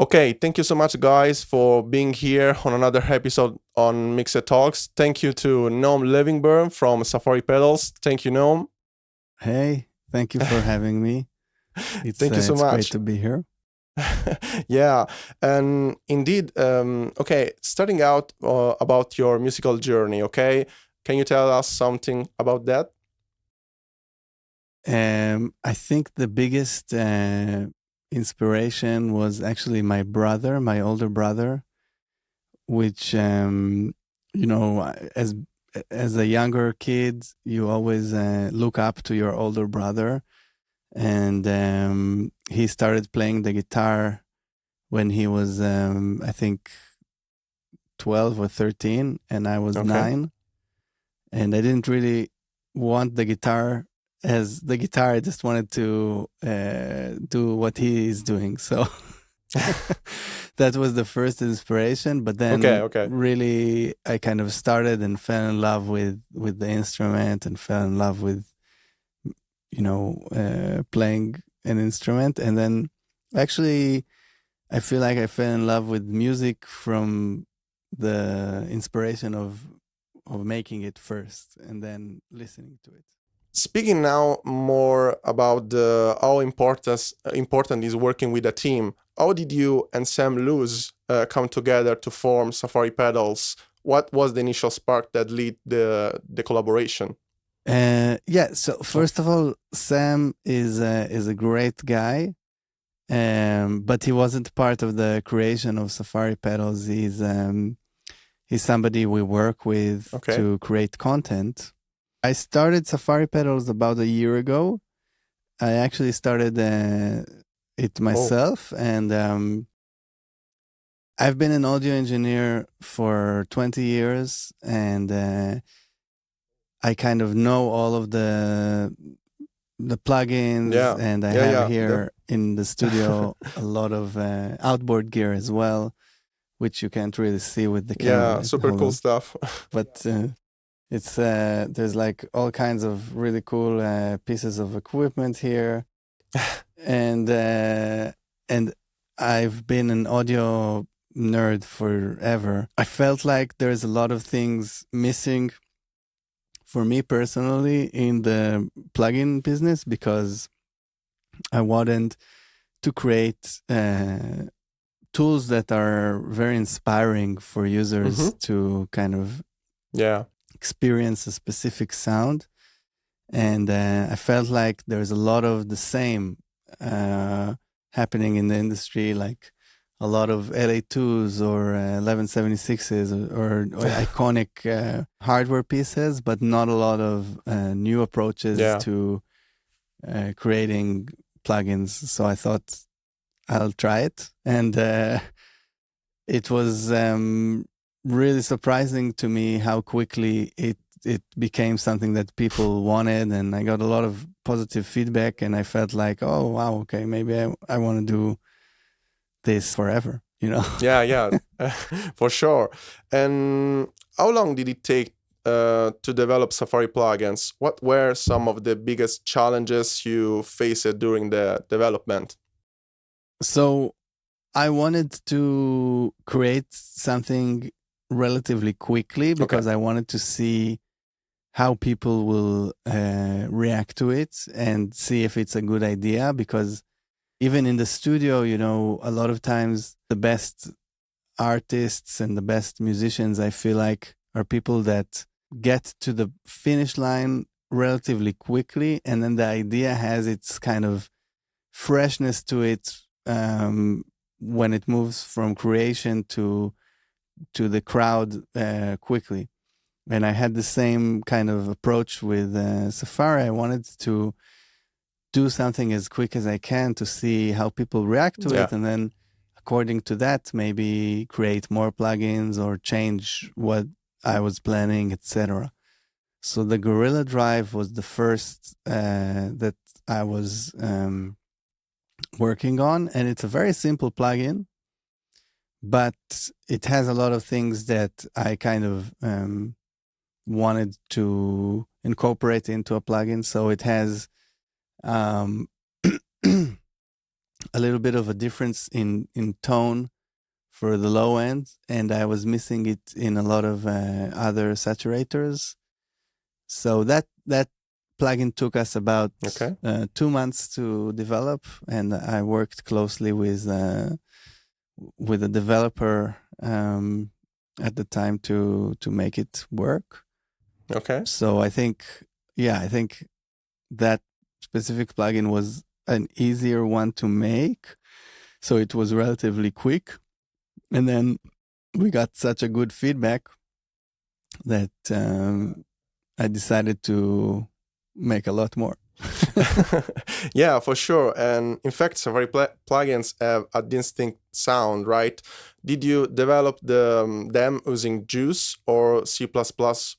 Okay, thank you so much, guys, for being here on another episode on Mixed Talks. Thank you to Noam Levinberg from Safari Pedals. Thank you, Noam. Hey, thank you for having me. It's Thank you so it's great much. to be here. Yeah, and indeed, okay, starting out about your musical journey, okay? Can you tell us something about that? I think the biggest inspiration was actually my brother, my older brother, which you know, as a younger kid, you always look up to your older brother, and he started playing the guitar when he was, I think, 12 or 13, and I was Okay. 9. And I didn't really want the guitar as the guitar. I just wanted to do what he is doing. So that was the first inspiration. But Okay, then, okay. really, I kind of started and fell in love with the instrument and fell in love with playing an instrument. And then, actually, I feel like I fell in love with music from the inspiration of making it first and then listening to it. Speaking now more about how important is working with a team. How did you and Sam Luz come together to form Safari Pedals? What was the initial spark that led the collaboration? Yeah. So first of all, Sam is a great guy, but he wasn't part of the creation of Safari Pedals. He's somebody we work with Okay. to create content. I started Safari Pedals about a year ago. I actually started it Oh, myself, and I've been an audio engineer for 20 years, and I kind of know all of the plugins, yeah, and I yeah, have yeah. here in the studio a lot of outboard gear as well, which you can't really see with the camera. Yeah, super Hold cool on, stuff. but it's there's like all kinds of really cool pieces of equipment here, and and I've been an audio nerd forever. I felt like there's a lot of things missing for me personally in the plugin business because I wanted to create tools that are very inspiring for users Hmm. to kind of Yeah, experience a specific sound. And I felt like there's a lot of the same happening in the industry, like a lot of LA2s or 1176s or iconic hardware pieces, but not a lot of new approaches yeah. to creating plugins. So I thought I'll try it. And it was really surprising to me how quickly it became something that people wanted. And I got a lot of positive feedback. And I felt like, oh, wow, okay, maybe I want to do this forever, you know? Yeah, yeah, for sure. And how long did it take to develop Safari plugins? What were some of the biggest challenges you faced during the development? So I wanted to create something relatively quickly Okay. because I wanted to see how people will react to it and see if it's a good idea. Because even in the studio, a lot of times the best artists and the best musicians, I feel like, are people that get to the finish line relatively quickly. And then the idea has its kind of freshness to it when it moves from creation to the crowd quickly. And I had the same kind of approach with Safari. I wanted to do something as quick as I can to see how people react to Yeah. it, and then according to that, maybe create more plugins or change what I was planning, etc. So the Gorilla Drive was the first that I was working on, and it's a very simple plugin, but it has a lot of things that I kind of wanted to incorporate into a plugin. So it has um, a little bit of a difference in tone for the low end, and I was missing it in a lot of other saturators. So that plugin took us about Okay. 2 months to develop, and I worked closely with a developer at the time to make it work. Okay. So I think that specific plugin was an easier one to make, so it was relatively quick. And then we got such a good feedback that I decided to make a lot more. Yeah, for sure. And in fact, Safari plugins have a distinct sound, right? Did you develop them using Juice or C++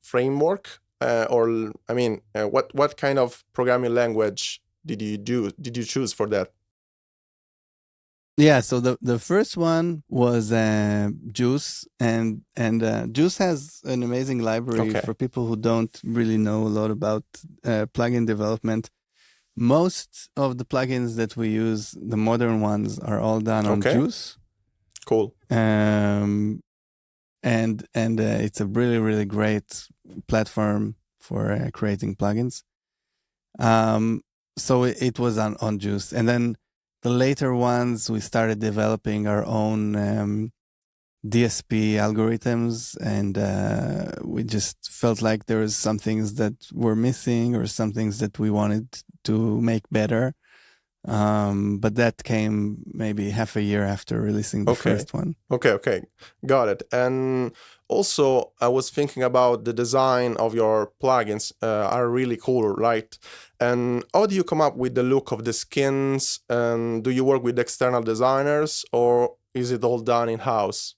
framework? What kind of programming language did you choose for that? Yeah, so the first one was Juice, and Juice has an amazing library Okay. for people who don't really know a lot about plugin development. Most of the plugins that we use, the modern ones, are all done on Okay. Juice. Cool. And it's a really, really great platform for creating plugins. So it was on Juice, and then the later ones we started developing our own DSP algorithms, and we just felt like there was some things that were missing or some things that we wanted to make better. But that came maybe half a year after releasing the first one. Okay. Got it. And also, I was thinking about the design of your plugins are really cool, right? And how do you come up with the look of the skins? And do you work with external designers, or is it all done in-house?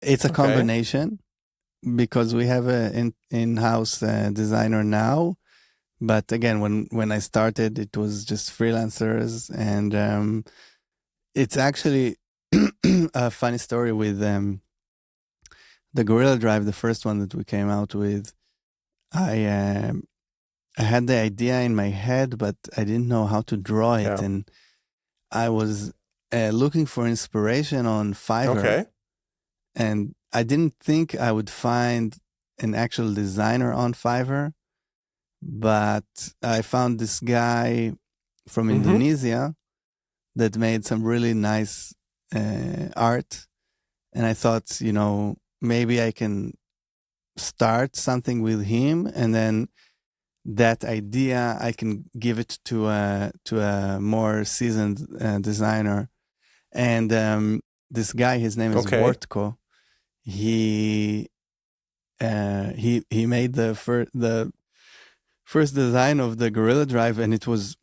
It's a Okay. combination, because we have an in-house designer now. But again, when I started, it was just freelancers, and it's actually a funny story with the Gorilla Drive, the first one that we came out with. I had the idea in my head, but I didn't know how to draw it, Yeah. and I was looking for inspiration on Fiverr, Okay. and I didn't think I would find an actual designer on Fiverr. But I found this guy from Indonesia that made some really nice art. And I thought, maybe I can start something with him, and then that idea I can give it to a more seasoned designer. And this guy, his name is Okay. Wortko. He made the first design of the Gorilla Drive, and it was,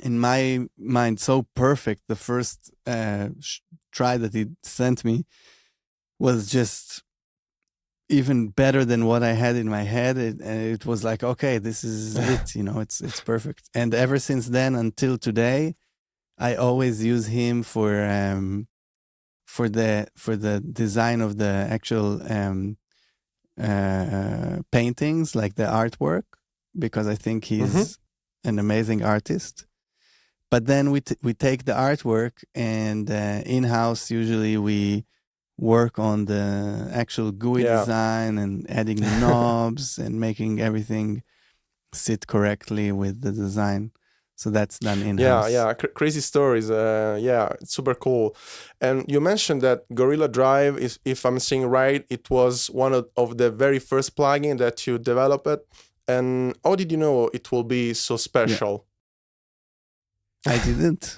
in my mind, so perfect. The first try that he sent me was just even better than what I had in my head. It was like, okay, this is it. It's perfect. And ever since then until today, I always use him for the design of the actual paintings, like the artwork, because I think he's an amazing artist. But then we take the artwork, and in-house usually we work on the actual GUI design and adding the knobs and making everything sit correctly with the design. So that's done in-house. Yeah, crazy stories. It's super cool. And you mentioned that Gorilla Drive, if I'm seeing right, it was one of the very first plugin that you developed. And how did you know it will be so special? I didn't.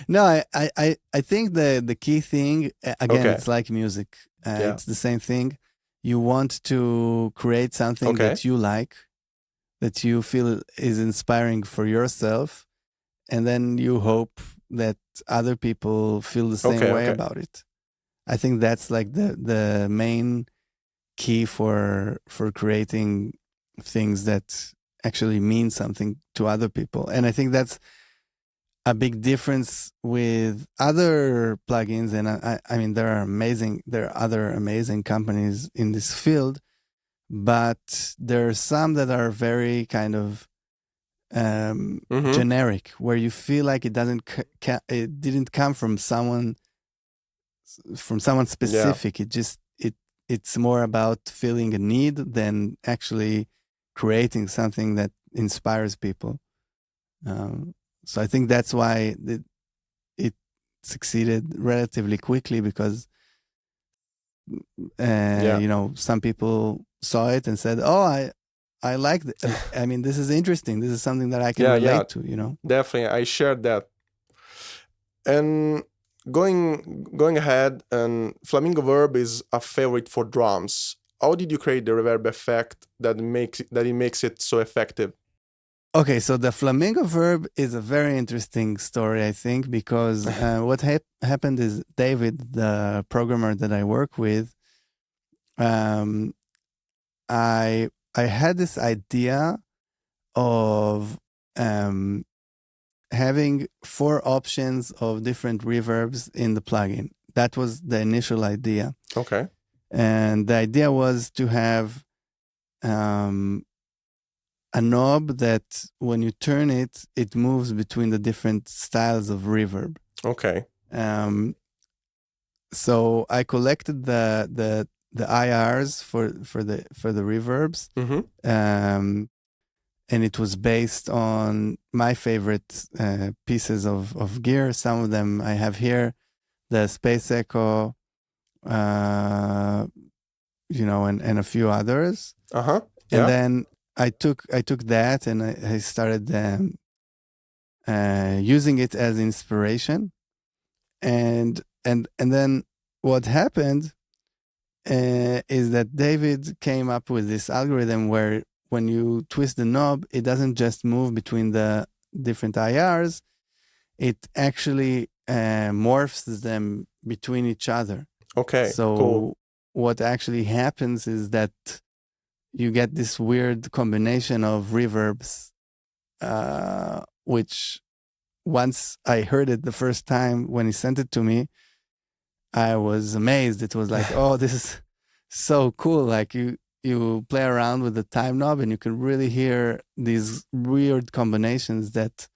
No, I think the key thing, again, it's like music. It's the same thing. You want to create something that you like, that you feel is inspiring for yourself, and then you hope that other people feel the same way about it. I think that's like the main key for creating things that actually mean something to other people. And I think that's a big difference with other plugins. And I mean, there are other amazing companies in this field, but there are some that are very kind of Mm-hmm. generic, where you feel like it didn't come from someone Yeah. specific. It's more about feeling a need than actually creating something that inspires people. So I think that's why it succeeded relatively quickly, because Yeah. some people saw it and said, "Oh, I like it. I mean, this is interesting. This is something that I can Yeah. Yeah. relate to." Definitely. I shared that. And going ahead, and Flamingo Verb is a favorite for drums. How did you create the reverb effect that it makes it so effective? Okay, so the Flamingo Verb is a very interesting story, I think, because what happened is David, the programmer that I work with, um, I had this idea of um, having 4 options of different reverbs in the plugin. That was the initial idea. Okay. And the idea was to have a knob that when you turn it, it moves between the different styles of reverb. Okay. Um, so I collected the IRs for the reverbs, Mm-hmm. and it was based on my favorite pieces of gear. Some of them I have here, the Space Echo, and a few others. Uh-huh. And Yeah. then I took that and I started using it as inspiration, and then what happened is that David came up with this algorithm where when you twist the knob, it doesn't just move between the different IRs; it actually morphs them between each other. Okay. Cool. So what actually happens is that you get this weird combination of reverbs, which once I heard it the first time when he sent it to me, I was amazed. It was like, oh, this is so cool. Like you play around with the time knob and you can really hear these weird combinations that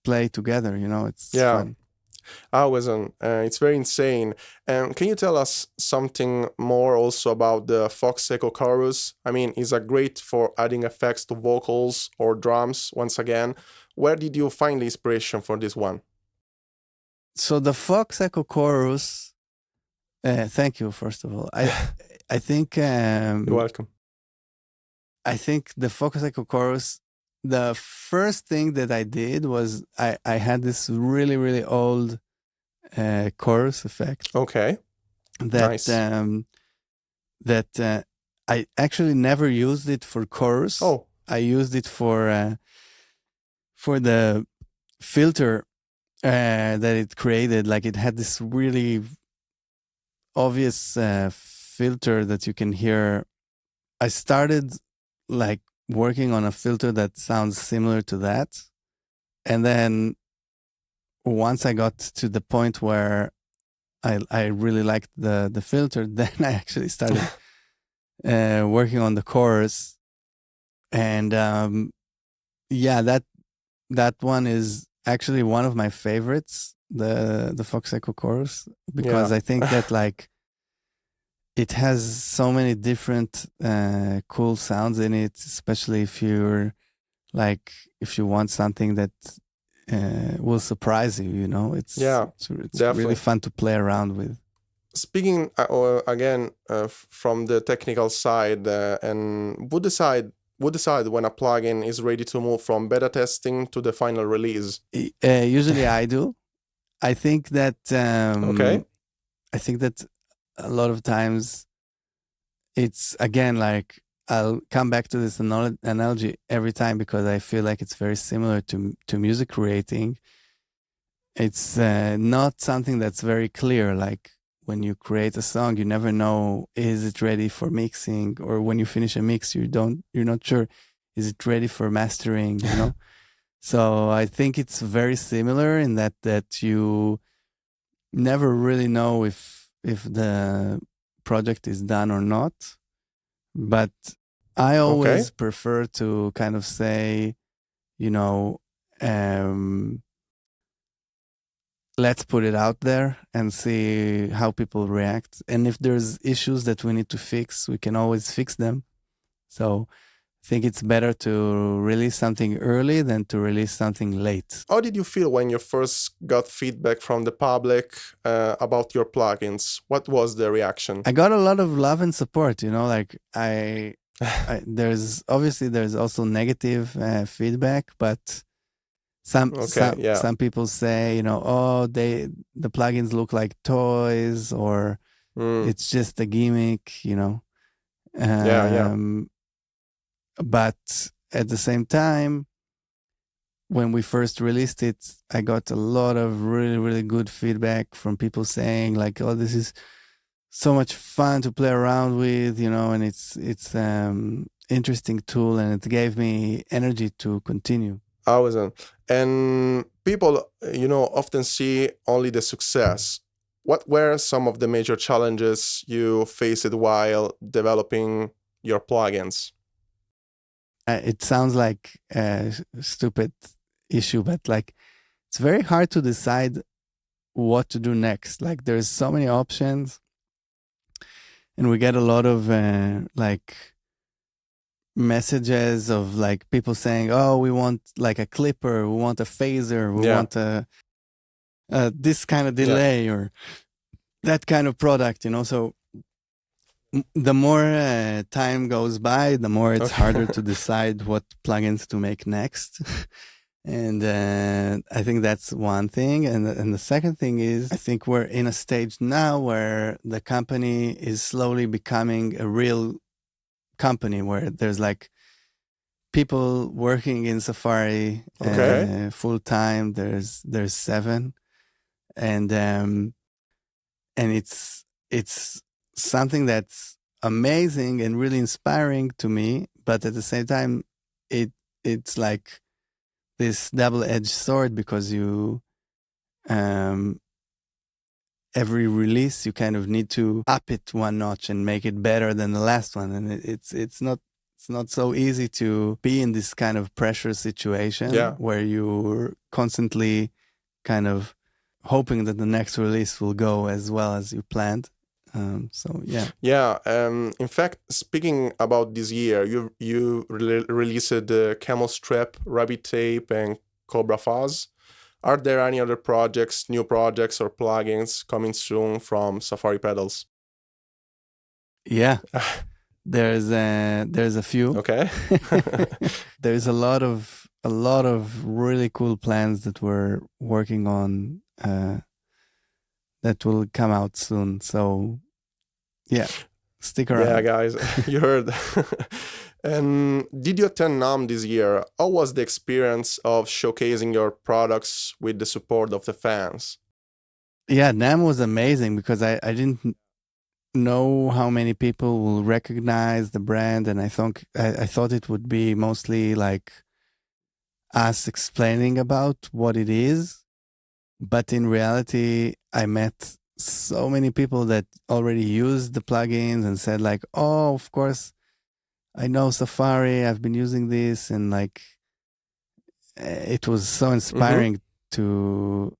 play together. It's Yeah. fun. It's very insane. And can you tell us something more also about the Fox Echo Chorus? I mean, is it great for adding effects to vocals or drums once again? Where did you find the inspiration for this one? So the Fox Echo Chorus, thank you, first of all. I think You're welcome. I think the Focus Echo Chorus, the first thing that I did was I had this really, really old chorus effect Okay. that Nice. I actually never used it for chorus. Oh. I used it for the filter that it created. Like it had this really obvious filter that you can hear. I started like working on a filter that sounds similar to that. And then once I got to the point where I really liked the filter, then I actually started working on the chorus. And yeah, that one is actually one of my favorites, the Fox Echo chorus, because Yeah. I think that like it has so many different cool sounds in it, especially if if you want something that will surprise you. Yeah, It's really definitely. fun to play around with. Speaking again from the technical side, and would decide when a plugin is ready to move from beta testing to the final release. Usually, I do. I think that Okay. a lot of times it's again like I'll come back to this analogy every time because I feel like it's very similar to music creating. It's not something that's very clear. Like when you create a song, you never know, is it ready for mixing? Or when you finish a mix, you're not sure, is it ready for mastering? So I think it's very similar in that you never really know if the project is done or not. But I Okay. always prefer to kind of say, you know, let's put it out there and see how people react. And if there's issues that we need to fix, we can always fix them. So I think it's better to release something early than to release something late. How did you feel when you first got feedback from the public about your plugins? What was the reaction? I got a lot of love and support, like there's also negative feedback, but Okay, yeah. some people say, oh, the plugins look like toys, or Mm, it's just a gimmick, yeah, yeah. But at the same time, when we first released it, I got a lot of really, really good feedback from people saying like, oh, this is so much fun to play around with, and it's interesting tool, and it gave me energy to continue. Awesome. And people, often see only the success. What were some of the major challenges you faced while developing your plugins? It sounds like a stupid issue, but like it's very hard to decide what to do next. Like there's so many options, and we get a lot of like messages of like people saying, oh, we want like a clipper, we want a phaser, we Yeah. want this kind of Yeah. delay or that kind of product, So the more time goes by, the more it's Okay. harder to decide what plugins to make next. And I think that's one thing. And the second thing is, I think we're in a stage now where the company is slowly becoming a real company, where there's like people working in Safari Okay. full time. There's 7, and it's something that's amazing and really inspiring to me. But at the same time, it's like this double-edged sword, because you every release you kind of need to up it one notch and make it better than the last one, and it's not so easy to be in this kind of pressure situation. Yeah. Where you're constantly kind of hoping that the next release will go as well as you planned. So yeah. Yeah. In fact, speaking about this year, you released the Camel Strip, Rabbit Tape, and Cobra Fuzz. Are there any other projects, new projects, or plugins coming soon from Safari Pedals? Yeah. There's a few. Okay. There's a lot of really cool plans that we're working on that will come out soon. So yeah, stick around. Yeah, guys, you heard. And did you attend NAM this year? How was the experience of showcasing your products with the support of the fans? Yeah, NAM was amazing, because I didn't know how many people will recognize the brand, and I thought it would be mostly like us explaining about what it is. But in reality, I met so many people that already used the plugins and said like, oh, of course, I know Safari, I've been using this. And like, it was so inspiring to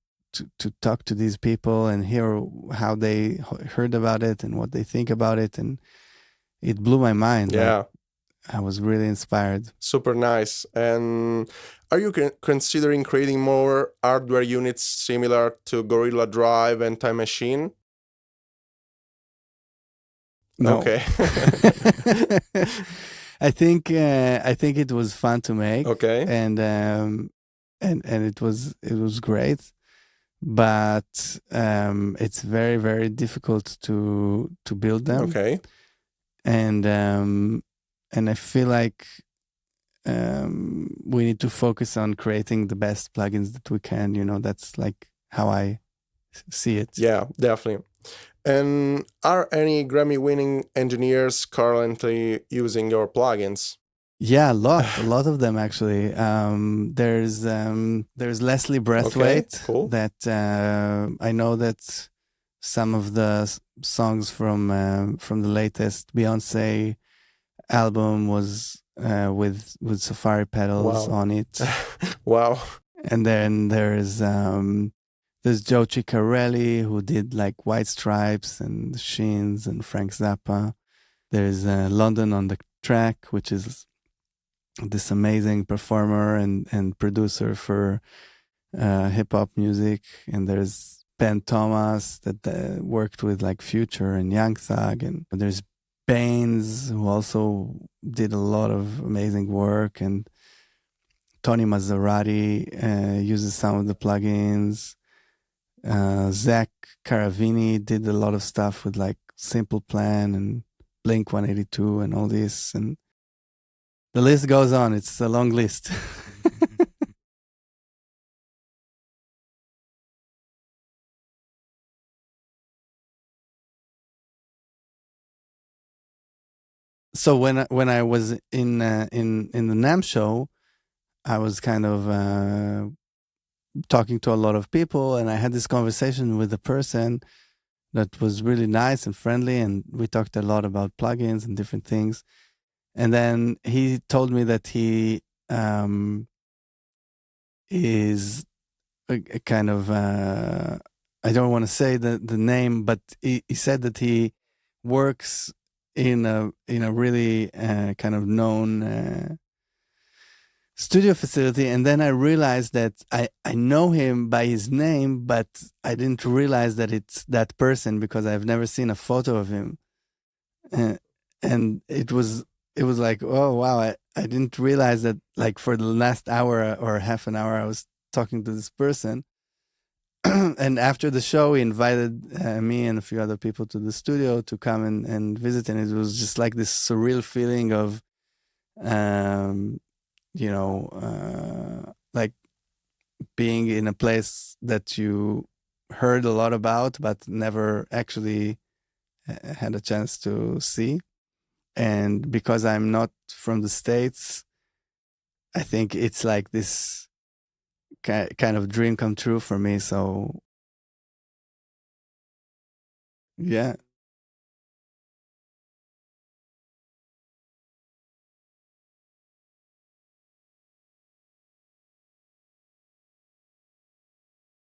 talk to these people and hear how they heard about it and what they think about it. And it blew my mind. Yeah. Like, I was really inspired. Super nice. And are you considering creating more hardware units similar to Gorilla Drive and Time Machine? No. Okay. I think it was fun to make. Okay. And it was great, but it's very, very difficult to build them. Okay. And I feel like we need to focus on creating the best plugins that we can. That's like how I see it. Yeah, definitely. And are any Grammy-winning engineers currently using your plugins? Yeah, a lot of them actually. There's Leslie Braithwaite. Okay, cool. That I know that some of the songs from the latest Beyonce album was with safari pedals Wow. on it. Wow. And then there's Joe Ciccarelli, who did like White Stripes and Shins and Frank Zappa. There's London on the Track, which is this amazing performer and producer for hip hop music. And there's Ben Thomas that worked with like Future and Young Thug. And there's Baines, who also did a lot of amazing work. And Tony Maserati uses some of the plugins. Zach Caravini did a lot of stuff with like Simple Plan and Blink 182 and all this. And the list goes on. It's a long list. So when I was in the NAMM show, I was kind of talking to a lot of people, and I had this conversation with a person that was really nice and friendly, and we talked a lot about plugins and different things. And then he told me that he is a kind of I don't want to say the name, but he said that he works in a really kind of known studio facility. And then I realized that I know him by his name, but I didn't realize that it's that person because I've never seen a photo of him. And it was like, oh wow, I didn't realize that like for the last hour or half an hour I was talking to this person. And after the show, he invited me and a few other people to the studio to come and visit. And it was just like this surreal feeling of, like being in a place that you heard a lot about, but never actually had a chance to see. And because I'm not from the States, I think it's like this kind of dream come true for me. So yeah.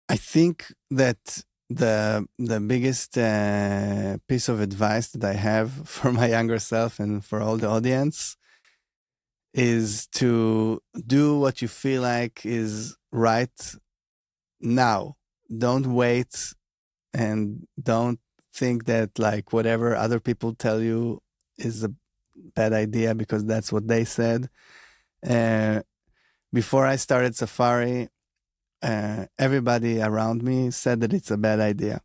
I think that the biggest piece of advice that I have for my younger self and for all the audience is to do what you feel like is right now. Don't wait, and don't think that like whatever other people tell you is a bad idea because that's what they said. Before I started Safari, everybody around me said that it's a bad idea.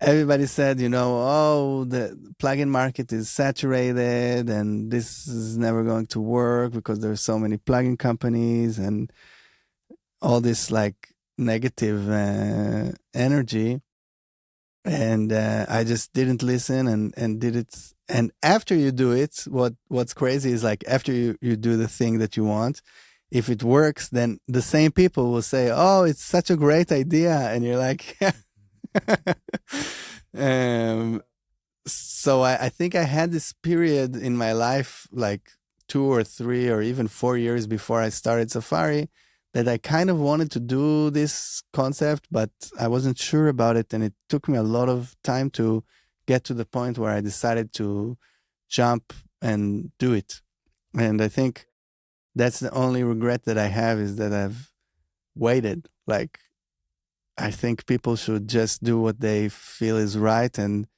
Everybody said, oh, the plugin market is saturated and this is never going to work because there's so many plugin companies and all this like negative energy. And I just didn't listen and did it. And after you do it, what's crazy is like after you do the thing that you want, if it works, then the same people will say, oh, it's such a great idea. And you're like, yeah. So I think I had this period in my life, like 2 or 3 or even 4 years before I started Safari, that I kind of wanted to do this concept, but I wasn't sure about it. And it took me a lot of time to get to the point where I decided to jump and do it. And I think that's the only regret that I have, is that I've waited. Like, I think people should just do what they feel is right, and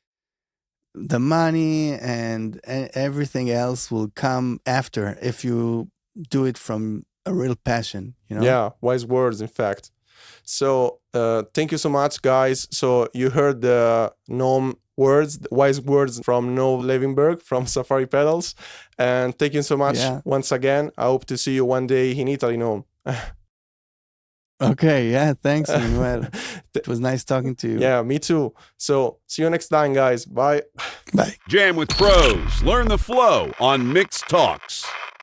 the money and everything else will come after if you do it from a real passion, Yeah, wise words, in fact. So thank you so much, guys. So you heard the Noam words, wise words from Noam Levinberg from Safari Pedals. And thank you so much once again. I hope to see you one day in Italy, Noam. Okay, yeah, thanks, Manuel. It was nice talking to you. Yeah, me too. So see you next time, guys. Bye. Bye. Jam with Pros. Learn the flow on Mixed Talks.